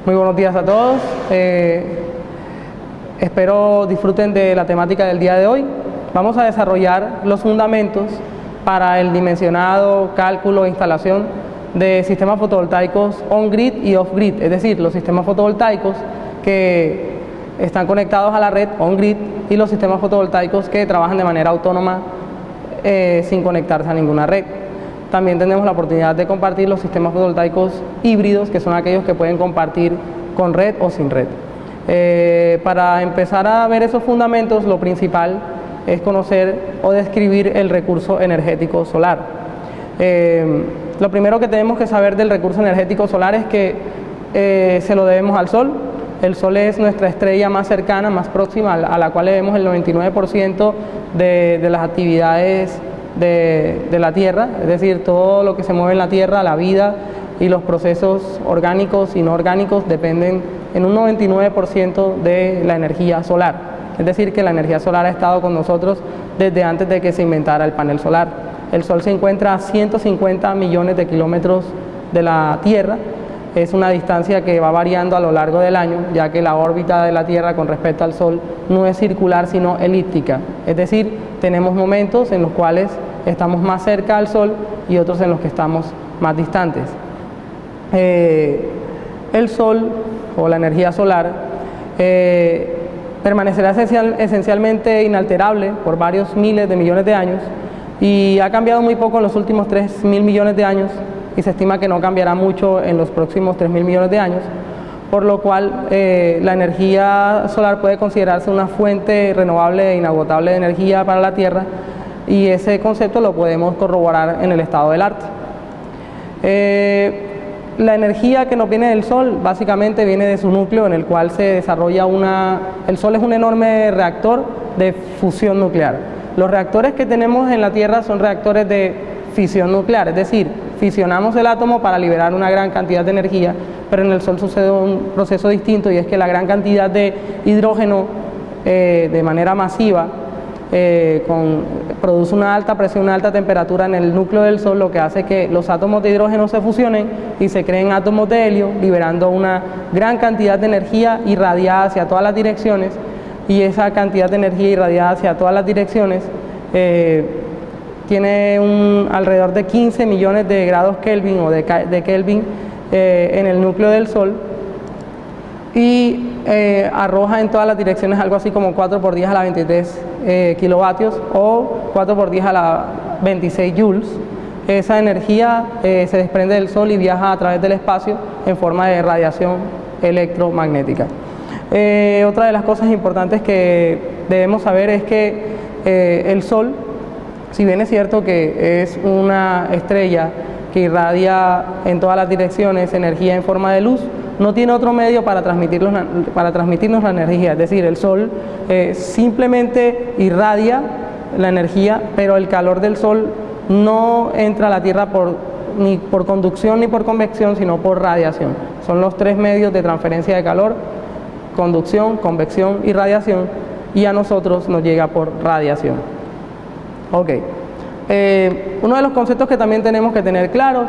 Muy buenos días a todos. Espero disfruten de la temática del día de hoy. Vamos a desarrollar los fundamentos para el dimensionado, cálculo e instalación de sistemas fotovoltaicos on-grid y off-grid, es decir, los sistemas fotovoltaicos que están conectados a la red on-grid y los sistemas fotovoltaicos que trabajan de manera autónoma sin conectarse a ninguna red. También tenemos la oportunidad de compartir los sistemas fotovoltaicos híbridos, que son aquellos que pueden compartir con red o sin red. Para empezar a ver esos fundamentos, lo principal es conocer o describir el recurso energético solar. Lo primero que tenemos que saber del recurso energético solar es que se lo debemos al Sol. El Sol es nuestra estrella más cercana, más próxima, a la cual le debemos el 99% de las actividades de la Tierra, es decir, todo lo que se mueve en la Tierra, la vida y los procesos orgánicos y no orgánicos dependen en un 99% de la energía solar. Es decir, que la energía solar ha estado con nosotros desde antes de que se inventara el panel solar. El Sol se encuentra a 150 millones de kilómetros de la Tierra. Es una distancia que va variando a lo largo del año, ya que la órbita de la Tierra con respecto al Sol no es circular, sino elíptica. Es decir, tenemos momentos en los cuales estamos más cerca al Sol y otros en los que estamos más distantes. El Sol o la energía solar permanecerá esencialmente inalterable por varios miles de millones de años y ha cambiado muy poco en los últimos 3.000 millones de años y se estima que no cambiará mucho en los próximos 3.000 millones de años, por lo cual la energía solar puede considerarse una fuente renovable e inagotable de energía para la Tierra, y ese concepto lo podemos corroborar en el estado del arte. La energía que nos viene del Sol básicamente viene de su núcleo, en el cual se desarrolla el Sol es un enorme reactor de fusión nuclear. Los reactores que tenemos en la Tierra son reactores de fisión nuclear, es decir, fisionamos el átomo para liberar una gran cantidad de energía, pero en el Sol sucede un proceso distinto, y es que la gran cantidad de hidrógeno de manera masiva produce una alta presión, una alta temperatura en el núcleo del Sol, lo que hace que los átomos de hidrógeno se fusionen y se creen átomos de helio, liberando una gran cantidad de energía irradiada hacia todas las direcciones, y esa cantidad de energía irradiada hacia todas las direcciones tiene alrededor de 15 millones de grados Kelvin o de Kelvin en el núcleo del Sol, y arroja en todas las direcciones algo así como 4 por 10 a la 23 kilovatios o 4 por 10 a la 26 joules. Esa energía se desprende del Sol y viaja a través del espacio en forma de radiación electromagnética. Otra de las cosas importantes que debemos saber es que el Sol, si bien es cierto que es una estrella que irradia en todas las direcciones energía en forma de luz, no tiene otro medio para transmitirnos la energía. Es decir, el Sol simplemente irradia la energía, pero el calor del Sol no entra a la Tierra ni por conducción ni por convección, sino por radiación. Son los tres medios de transferencia de calor: conducción, convección y radiación, y a nosotros nos llega por radiación. Ok. Uno de los conceptos que también tenemos que tener claros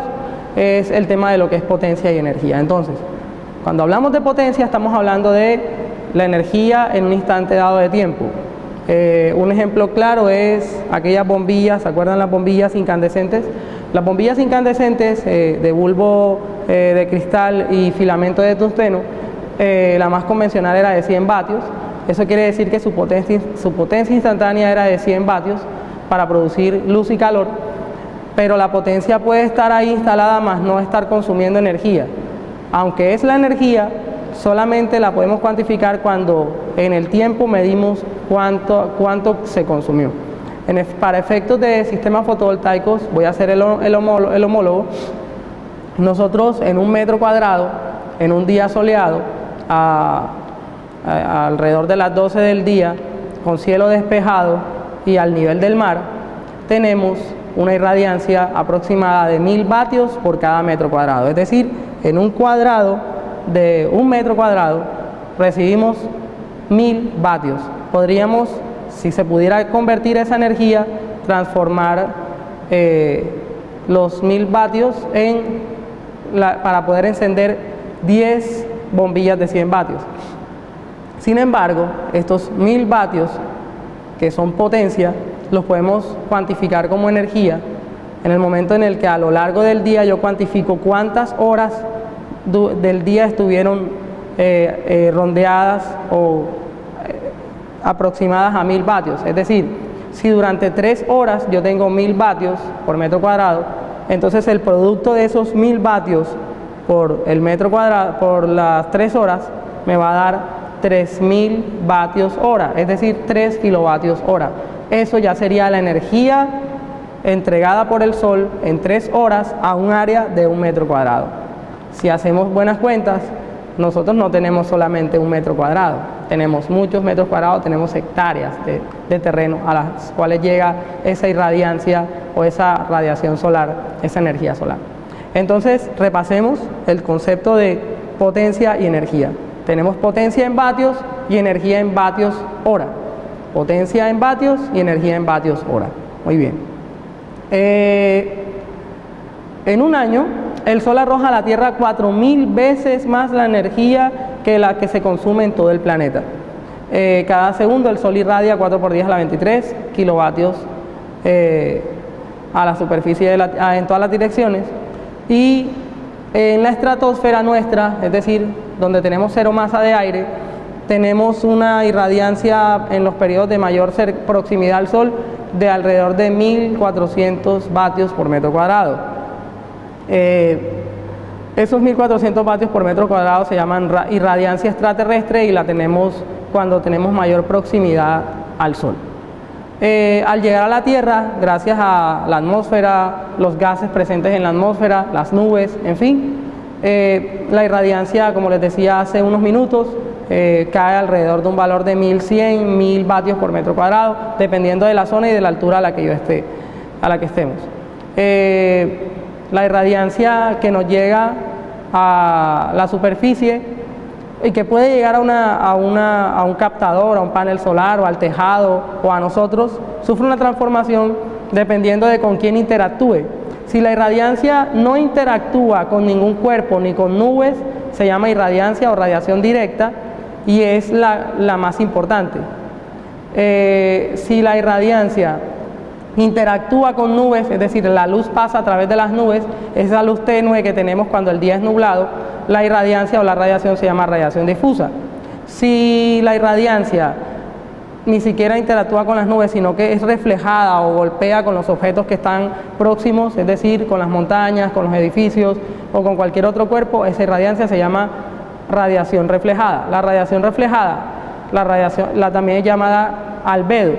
es el tema de lo que es potencia y energía. Entonces, cuando hablamos de potencia, estamos hablando de la energía en un instante dado de tiempo. Un ejemplo claro es aquellas bombillas, ¿se acuerdan las bombillas incandescentes? Las bombillas incandescentes de bulbo de cristal y filamento de tungsteno, la más convencional era de 100 vatios. Eso quiere decir que su potencia instantánea era de 100 vatios para producir luz y calor, pero la potencia puede estar ahí instalada más no estar consumiendo energía. Aunque es la energía, solamente la podemos cuantificar cuando en el tiempo medimos cuánto se consumió. Para efectos de sistemas fotovoltaicos, voy a hacer el homólogo. Nosotros en un metro cuadrado, en un día soleado, alrededor de las 12 del día, con cielo despejado y al nivel del mar, tenemos una irradiancia aproximada de 1000 vatios por cada metro cuadrado. Es decir, en un cuadrado de un metro cuadrado recibimos 1000 vatios. Podríamos, si se pudiera convertir esa energía, transformar los 1000 vatios para poder encender 10 bombillas de 100 vatios. Sin embargo, estos 1000 vatios, que son potencia, los podemos cuantificar como energía en el momento en el que a lo largo del día yo cuantifico cuántas horas del día estuvieron rondeadas o aproximadas a 1000 vatios. Es decir, si durante 3 horas yo tengo 1000 vatios por metro cuadrado, entonces el producto de esos 1000 vatios por el metro cuadrado, por las 3 horas, me va a dar 3000 vatios hora, es decir, 3 kilovatios hora. Eso ya sería la energía entregada por el sol en 3 horas a un área de 1 metro cuadrado. Si hacemos buenas cuentas, nosotros no tenemos solamente 1 metro cuadrado, tenemos muchos metros cuadrados, tenemos hectáreas de terreno a las cuales llega esa irradiancia o esa radiación solar, esa energía solar. Entonces, repasemos el concepto de potencia y energía. Tenemos potencia en vatios y energía en vatios hora. Potencia en vatios y energía en vatios hora. Muy bien. En un año, el Sol arroja a la Tierra 4000 veces más la energía que la que se consume en todo el planeta. Cada segundo el Sol irradia 4 por 10 a la 23 kilovatios a la superficie en todas las direcciones. Y en la estratosfera nuestra, es decir, donde tenemos cero masa de aire, tenemos una irradiancia en los periodos de mayor proximidad al Sol de alrededor de 1400 vatios por metro cuadrado. Esos 1400 vatios por metro cuadrado se llaman irradiancia extraterrestre y la tenemos cuando tenemos mayor proximidad al Sol. Al llegar a la Tierra, gracias a la atmósfera, los gases presentes en la atmósfera, las nubes, en fin, la irradiancia, como les decía hace unos minutos, cae alrededor de un valor de 1100, 1000 vatios por metro cuadrado, dependiendo de la zona y de la altura a la que estemos. La irradiancia que nos llega a la superficie y que puede llegar a un captador, a un panel solar o al tejado o a nosotros, sufre una transformación dependiendo de con quién interactúe. Si la irradiancia no interactúa con ningún cuerpo ni con nubes, se llama irradiancia o radiación directa y es la más importante. Si la irradiancia interactúa con nubes, es decir, la luz pasa a través de las nubes, esa luz tenue que tenemos cuando el día es nublado, la irradiancia o la radiación se llama radiación difusa. Si la irradiancia ni siquiera interactúa con las nubes, sino que es reflejada o golpea con los objetos que están próximos, es decir, con las montañas, con los edificios o con cualquier otro cuerpo, esa irradiancia se llama radiación reflejada. La radiación reflejada, también es llamada albedo.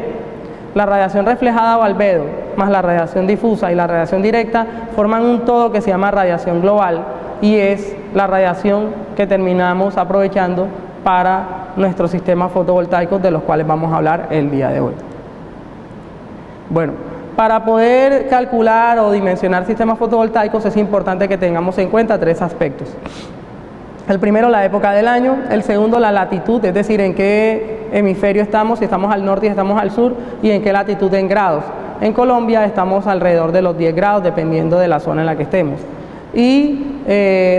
La radiación reflejada o albedo, más la radiación difusa y la radiación directa, forman un todo que se llama radiación global y es la radiación que terminamos aprovechando para nuestros sistemas fotovoltaicos de los cuales vamos a hablar el día de hoy. Bueno, para poder calcular o dimensionar sistemas fotovoltaicos es importante que tengamos en cuenta 3 aspectos. El primero, la época del año. El segundo, la latitud, es decir, en qué hemisferio estamos, si estamos al norte y estamos al sur, y en qué latitud en grados. En Colombia estamos alrededor de los 10 grados, dependiendo de la zona en la que estemos. Y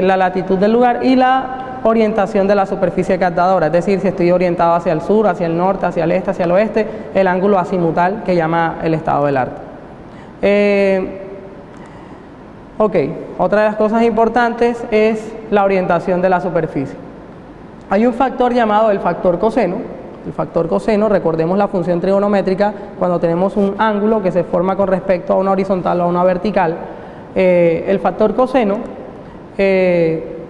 la latitud del lugar y la orientación de la superficie captadora, es decir, si estoy orientado hacia el sur, hacia el norte, hacia el este, hacia el oeste, el ángulo azimutal que llama el estado del arte. Otra de las cosas importantes es la orientación de la superficie. Hay un factor llamado el factor coseno. El factor coseno, recordemos la función trigonométrica, cuando tenemos un ángulo que se forma con respecto a una horizontal o a una vertical, el factor coseno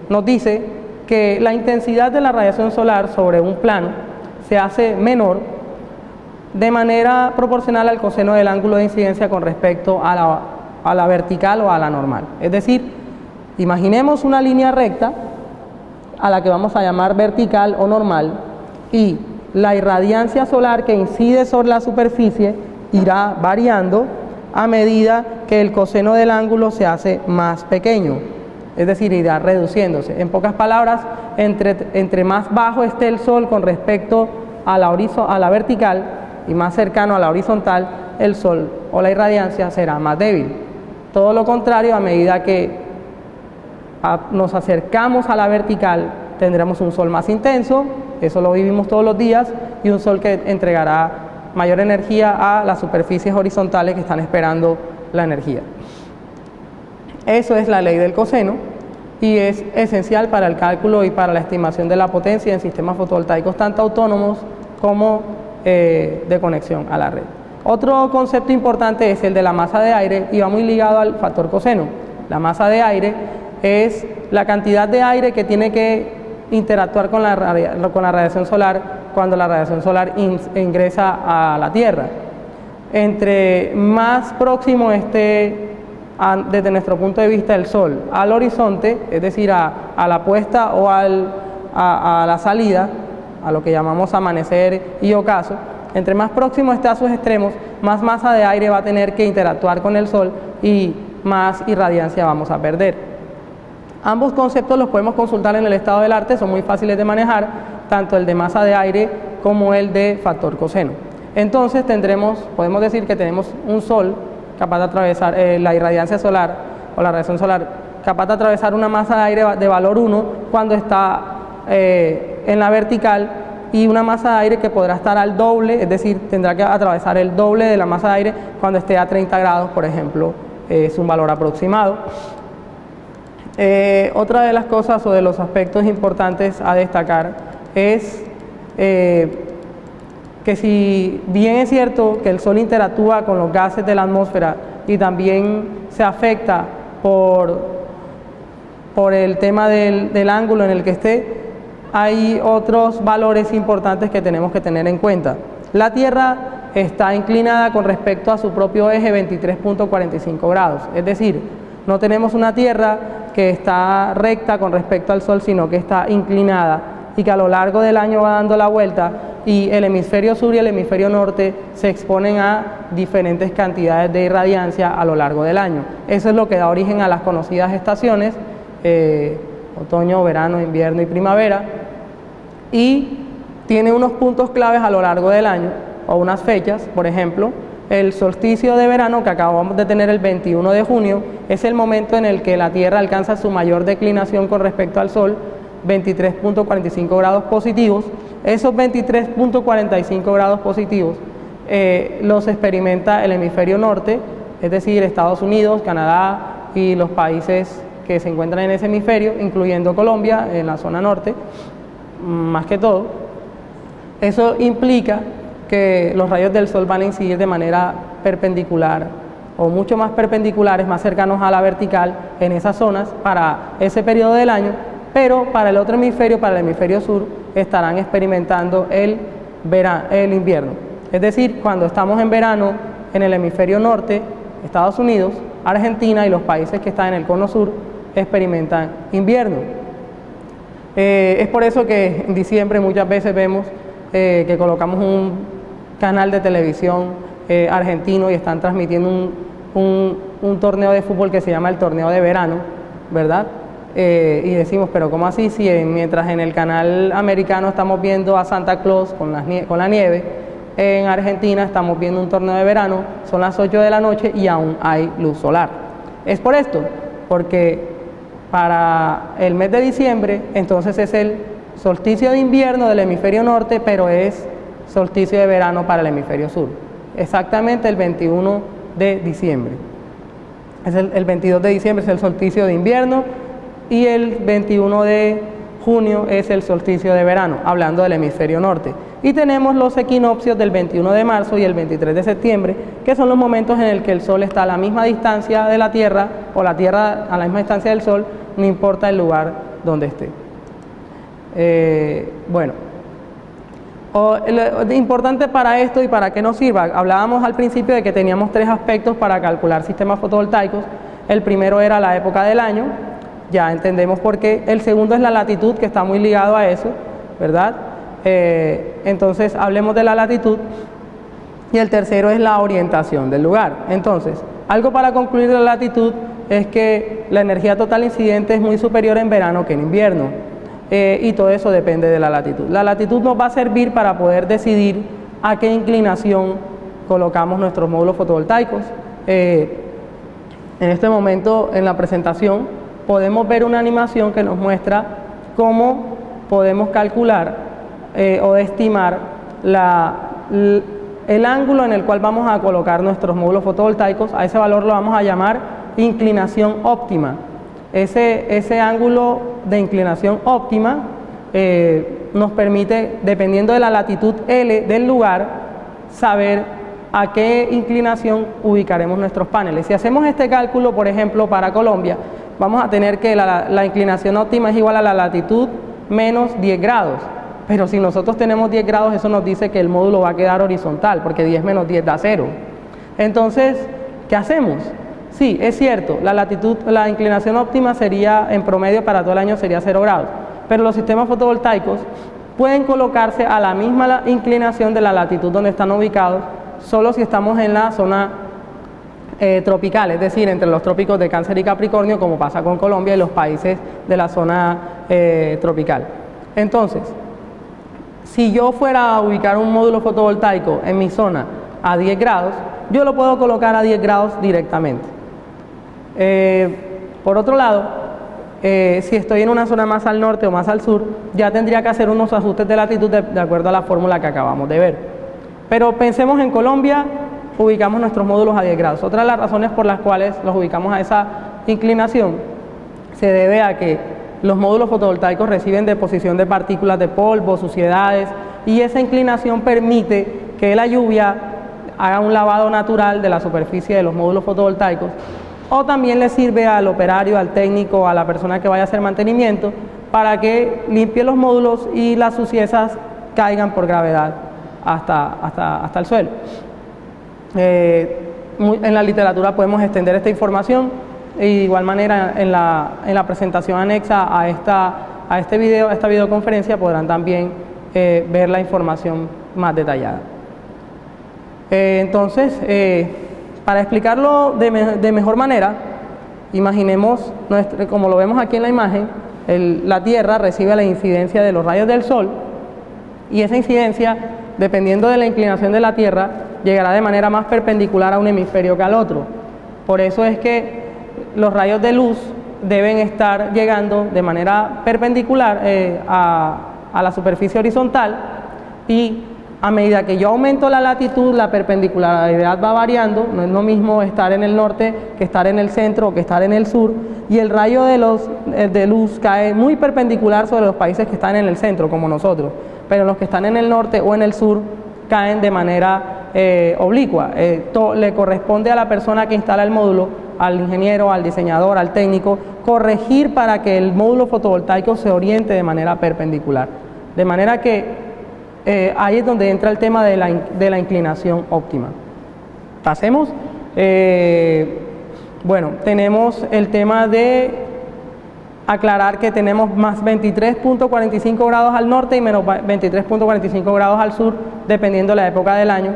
nos dice que la intensidad de la radiación solar sobre un plano se hace menor de manera proporcional al coseno del ángulo de incidencia con respecto a la vertical o a la normal. Es decir, imaginemos una línea recta a la que vamos a llamar vertical o normal y la irradiancia solar que incide sobre la superficie irá variando a medida que el coseno del ángulo se hace más pequeño, es decir, irá reduciéndose. En pocas palabras, entre más bajo esté el Sol con respecto a la vertical y más cercano a la horizontal, el Sol o la irradiancia será más débil. Todo lo contrario, a medida que nos acercamos a la vertical, tendremos un sol más intenso, eso lo vivimos todos los días, y un sol que entregará mayor energía a las superficies horizontales que están esperando la energía. Eso es la ley del coseno y es esencial para el cálculo y para la estimación de la potencia en sistemas fotovoltaicos tanto autónomos como de conexión a la red. Otro concepto importante es el de la masa de aire y va muy ligado al factor coseno. La masa de aire es la cantidad de aire que tiene que interactuar con la radiación solar cuando la radiación solar ingresa a la Tierra. Entre más próximo esté desde nuestro punto de vista el Sol al horizonte, es decir, a la puesta o a la salida, a lo que llamamos amanecer y ocaso, entre más próximo esté a sus extremos, más masa de aire va a tener que interactuar con el Sol y más irradiancia vamos a perder. Ambos conceptos los podemos consultar en el estado del arte, son muy fáciles de manejar, tanto el de masa de aire como el de factor coseno. Entonces podemos decir que tenemos un Sol capaz de atravesar la irradiancia solar o la radiación solar, capaz de atravesar una masa de aire de valor 1 cuando está en la vertical, y una masa de aire que podrá estar al doble, es decir, tendrá que atravesar el doble de la masa de aire cuando esté a 30 grados, por ejemplo, es un valor aproximado. Otra de las cosas o de los aspectos importantes a destacar es que si bien es cierto que el Sol interactúa con los gases de la atmósfera y también se afecta por el tema del ángulo en el que esté, hay otros valores importantes que tenemos que tener en cuenta. La Tierra está inclinada con respecto a su propio eje 23.45 grados, es decir, no tenemos una Tierra que está recta con respecto al Sol, sino que está inclinada y que a lo largo del año va dando la vuelta, y el hemisferio sur y el hemisferio norte se exponen a diferentes cantidades de irradiancia a lo largo del año. Eso es lo que da origen a las conocidas estaciones, otoño, verano, invierno y primavera, y tiene unos puntos claves a lo largo del año o unas fechas. Por ejemplo, el solsticio de verano que acabamos de tener el 21 de junio es el momento en el que la Tierra alcanza su mayor declinación con respecto al Sol, 23.45 grados positivos. Esos 23.45 grados positivos los experimenta el hemisferio norte, es decir, Estados Unidos, Canadá y los países que se encuentran en ese hemisferio, incluyendo Colombia, en la zona norte, más que todo. Eso implica que los rayos del Sol van a incidir de manera perpendicular o mucho más perpendiculares, más cercanos a la vertical en esas zonas para ese periodo del año, pero para el otro hemisferio, para el hemisferio sur, estarán experimentando el invierno. Es decir, cuando estamos en verano en el hemisferio norte, Estados Unidos, Argentina y los países que están en el cono sur experimentan invierno. Es por eso que en diciembre muchas veces vemos que colocamos un canal de televisión argentino y están transmitiendo un torneo de fútbol que se llama el torneo de verano, ¿verdad? Y decimos, pero ¿cómo así? Si mientras en el canal americano estamos viendo a Santa Claus con la nieve, en Argentina estamos viendo un torneo de verano, son las 8 de la noche y aún hay luz solar. Es por esto, porque para el mes de diciembre, entonces es el solsticio de invierno del hemisferio norte, pero es solsticio de verano para el hemisferio sur. Exactamente el 21 de diciembre. El 22 de diciembre es el solsticio de invierno y el 21 de junio es el solsticio de verano, hablando del hemisferio norte. Y tenemos los equinoccios del 21 de marzo y el 23 de septiembre, que son los momentos en el que el Sol está a la misma distancia de la Tierra, o la Tierra a la misma distancia del Sol, no importa el lugar donde esté. Importante para esto y para qué nos sirva. Hablábamos al principio de que teníamos 3 aspectos para calcular sistemas fotovoltaicos. El primero era la época del año, ya entendemos por qué. El segundo es la latitud, que está muy ligado a eso, ¿verdad? Entonces hablemos de la latitud. Y el tercero es la orientación del lugar. Entonces, algo para concluir de la latitud es que la energía total incidente es muy superior en verano que en invierno, y todo eso depende de la latitud. La latitud nos va a servir para poder decidir a qué inclinación colocamos nuestros módulos fotovoltaicos. En este momento en la presentación podemos ver una animación que nos muestra cómo podemos calcular o estimar el ángulo en el cual vamos a colocar nuestros módulos fotovoltaicos. A ese valor lo vamos a llamar inclinación óptima. Ese ángulo de inclinación óptima nos permite, dependiendo de la latitud L del lugar, saber a qué inclinación ubicaremos nuestros paneles. Si hacemos este cálculo, por ejemplo, para Colombia, vamos a tener que la inclinación óptima es igual a la latitud menos 10 grados. Pero si nosotros tenemos 10 grados, eso nos dice que el módulo va a quedar horizontal, porque 10 menos 10 da 0. Entonces, ¿qué hacemos? Sí, es cierto, la inclinación óptima sería, en promedio para todo el año sería 0 grados, pero los sistemas fotovoltaicos pueden colocarse a la misma inclinación de la latitud donde están ubicados, solo si estamos en la zona tropical, es decir, entre los trópicos de Cáncer y Capricornio, como pasa con Colombia y los países de la zona tropical. Entonces, si yo fuera a ubicar un módulo fotovoltaico en mi zona a 10 grados, yo lo puedo colocar a 10 grados directamente. Por otro lado, si estoy en una zona más al norte o más al sur, ya tendría que hacer unos ajustes de latitud de acuerdo a la fórmula que acabamos de ver. Pero pensemos en Colombia, ubicamos nuestros módulos a 10 grados. Otra de las razones por las cuales los ubicamos a esa inclinación se debe a que los módulos fotovoltaicos reciben deposición de partículas de polvo, suciedades, y esa inclinación permite que la lluvia haga un lavado natural de la superficie de los módulos fotovoltaicos, o también le sirve al operario, al técnico, a la persona que vaya a hacer mantenimiento, para que limpie los módulos y las suciedades caigan por gravedad hasta el suelo. En la literatura podemos extender esta información, y de igual manera en la presentación anexa a esta videoconferencia podrán también ver la información más detallada. Entonces, para explicarlo de mejor manera, imaginemos, como lo vemos aquí en la imagen, la Tierra recibe la incidencia de los rayos del Sol, y esa incidencia, dependiendo de la inclinación de la Tierra, llegará de manera más perpendicular a un hemisferio que al otro. Por eso es que los rayos de luz deben estar llegando de manera perpendicular a la superficie horizontal, y a medida que yo aumento la latitud, la perpendicularidad va variando. No es lo mismo estar en el norte que estar en el centro o que estar en el sur, y el rayo de luz cae muy perpendicular sobre los países que están en el centro, como nosotros, pero los que están en el norte o en el sur caen de manera oblicua. Le corresponde a la persona que instala el módulo, al ingeniero, al diseñador, al técnico, corregir para que el módulo fotovoltaico se oriente de manera perpendicular. De manera que ahí es donde entra el tema de la inclinación óptima. Pasemos. Bueno, tenemos el tema de aclarar que tenemos más 23.45 grados al norte y menos 23.45 grados al sur, dependiendo de la época del año.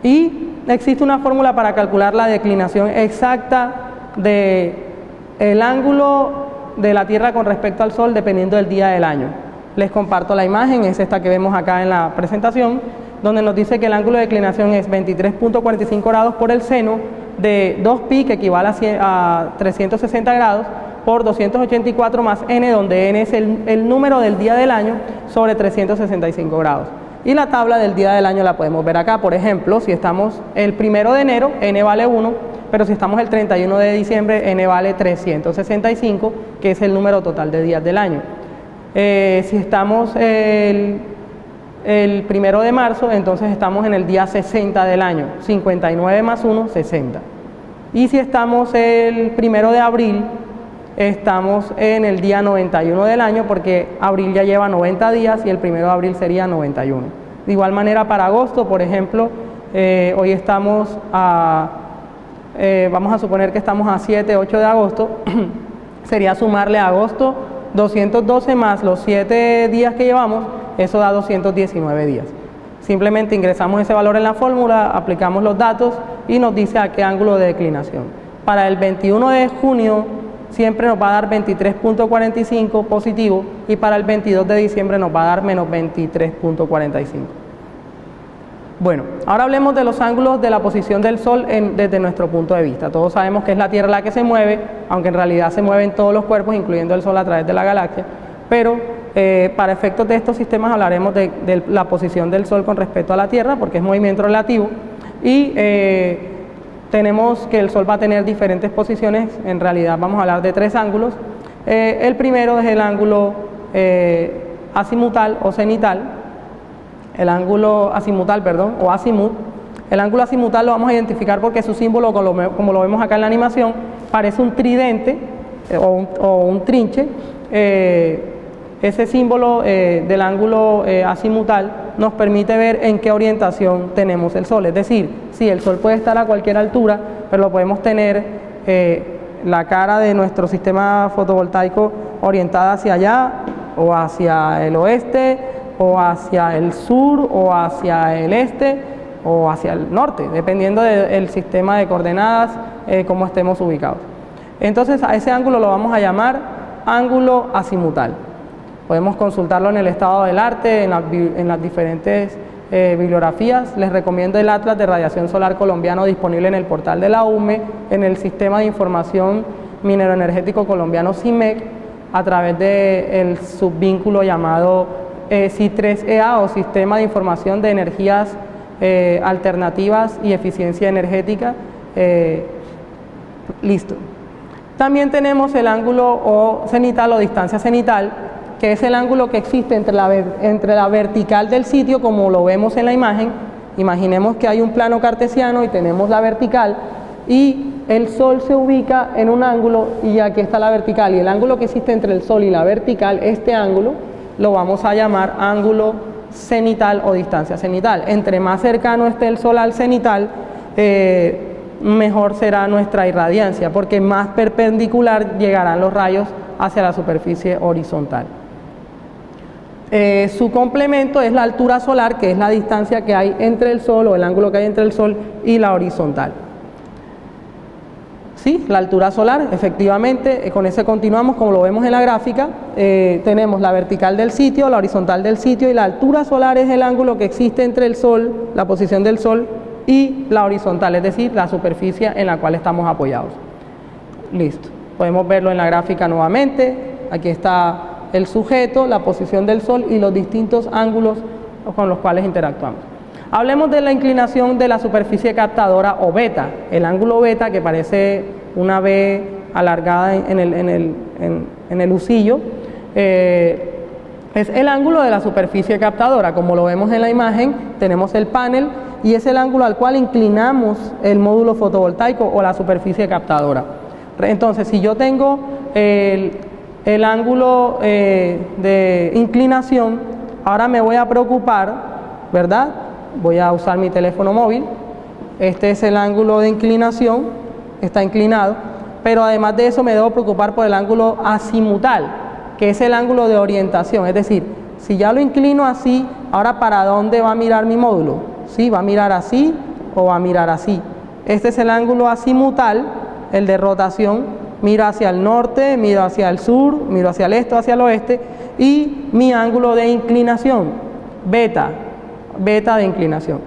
Y existe una fórmula para calcular la declinación exacta del ángulo de la Tierra con respecto al Sol, dependiendo del día del año. Les comparto la imagen, es esta que vemos acá en la presentación, donde nos dice que el ángulo de declinación es 23.45 grados por el seno de 2pi, que equivale a 360 grados, por 284 más n, donde n es el número del día del año, sobre 365 grados. Y la tabla del día del año la podemos ver acá. Por ejemplo, si estamos el 1 de enero, n vale 1, pero si estamos el 31 de diciembre, n vale 365, que es el número total de días del año. Si estamos el 1 de marzo, entonces estamos en el día 60 del año, 59 más 1, 60. Y si estamos el 1 de abril, estamos en el día 91 del año, porque abril ya lleva 90 días y el 1 de abril sería 91. De igual manera para agosto, por ejemplo, hoy estamos vamos a suponer que estamos a 7, 8 de agosto, sería sumarle a agosto 212 más los 7 días que llevamos, eso da 219 días. Simplemente ingresamos ese valor en la fórmula, aplicamos los datos y nos dice a qué ángulo de declinación. Para el 21 de junio siempre nos va a dar 23.45 positivo, y para el 22 de diciembre nos va a dar menos 23.45. Bueno, ahora hablemos de los ángulos de la posición del Sol desde nuestro punto de vista. Todos sabemos que es la Tierra la que se mueve, aunque en realidad se mueven todos los cuerpos, incluyendo el Sol a través de la galaxia, pero Para efectos de estos sistemas hablaremos de la posición del Sol con respecto a la Tierra, porque es movimiento relativo, y tenemos que el Sol va a tener diferentes posiciones. En realidad vamos a hablar de 3 ángulos. El primero es el ángulo azimutal o cenital, el ángulo azimutal, perdón, o azimut. El ángulo azimutal lo vamos a identificar porque su símbolo, como lo vemos acá en la animación, parece un tridente o un trinche. Ese símbolo del ángulo azimutal nos permite ver en qué orientación tenemos el Sol. Es decir, si el Sol puede estar a cualquier altura, pero lo podemos tener la cara de nuestro sistema fotovoltaico orientada hacia allá, o hacia el oeste, o hacia el sur, o hacia el este, o hacia el norte, dependiendo del sistema de coordenadas, cómo estemos ubicados. Entonces a ese ángulo lo vamos a llamar ángulo azimutal. Podemos consultarlo en el estado del arte, en las diferentes bibliografías. Les recomiendo el Atlas de Radiación Solar Colombiano disponible en el portal de la UME, en el Sistema de Información Minero-Energético Colombiano SIMEC, a través del subvínculo llamado SI3EA, o Sistema de Información de Energías Alternativas y Eficiencia Energética. Listo. También tenemos el ángulo cenital o distancia cenital, que es el ángulo que existe entre la vertical del sitio, como lo vemos en la imagen. Imaginemos que hay un plano cartesiano y tenemos la vertical, y el Sol se ubica en un ángulo, y aquí está la vertical, y el ángulo que existe entre el Sol y la vertical, este ángulo, lo vamos a llamar ángulo cenital o distancia cenital. Entre más cercano esté el Sol al cenital, mejor será nuestra irradiancia, porque más perpendicular llegarán los rayos hacia la superficie horizontal. Su complemento es la altura solar, que es la distancia que hay entre el Sol, o el ángulo que hay entre el Sol y la horizontal. Sí, la altura solar, efectivamente, con ese continuamos, como lo vemos en la gráfica. Tenemos la vertical del sitio, la horizontal del sitio, y la altura solar es el ángulo que existe entre el Sol, la posición del Sol, y la horizontal, es decir, la superficie en la cual estamos apoyados. Listo, podemos verlo en la gráfica nuevamente. Aquí está el sujeto, la posición del Sol y los distintos ángulos con los cuales interactuamos. Hablemos de la inclinación de la superficie captadora, o beta. El ángulo beta, que parece una B alargada en el husillo, es el ángulo de la superficie captadora. Como lo vemos en la imagen, tenemos el panel, y es el ángulo al cual inclinamos el módulo fotovoltaico o la superficie captadora. Entonces, si yo tengo el ángulo de inclinación, ahora me voy a preocupar, ¿verdad? Voy a usar mi teléfono móvil. Este es el ángulo de inclinación, está inclinado, pero además de eso me debo preocupar por el ángulo azimutal, que es el ángulo de orientación. Es decir, si ya lo inclino así, ahora ¿para dónde va a mirar mi módulo? ¿Sí? ¿Va a mirar así o va a mirar así? Este es el ángulo azimutal, el de rotación. Miro hacia el norte, miro hacia el sur, miro hacia el este o hacia el oeste. Y mi ángulo de inclinación, beta de inclinación.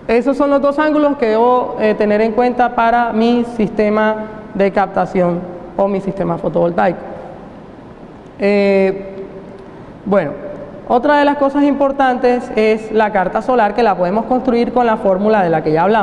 Esos son los dos ángulos que debo tener en cuenta para mi sistema de captación o mi sistema fotovoltaico. Bueno, otra de las cosas importantes es la carta solar, que la podemos construir con la fórmula de la que ya hablamos.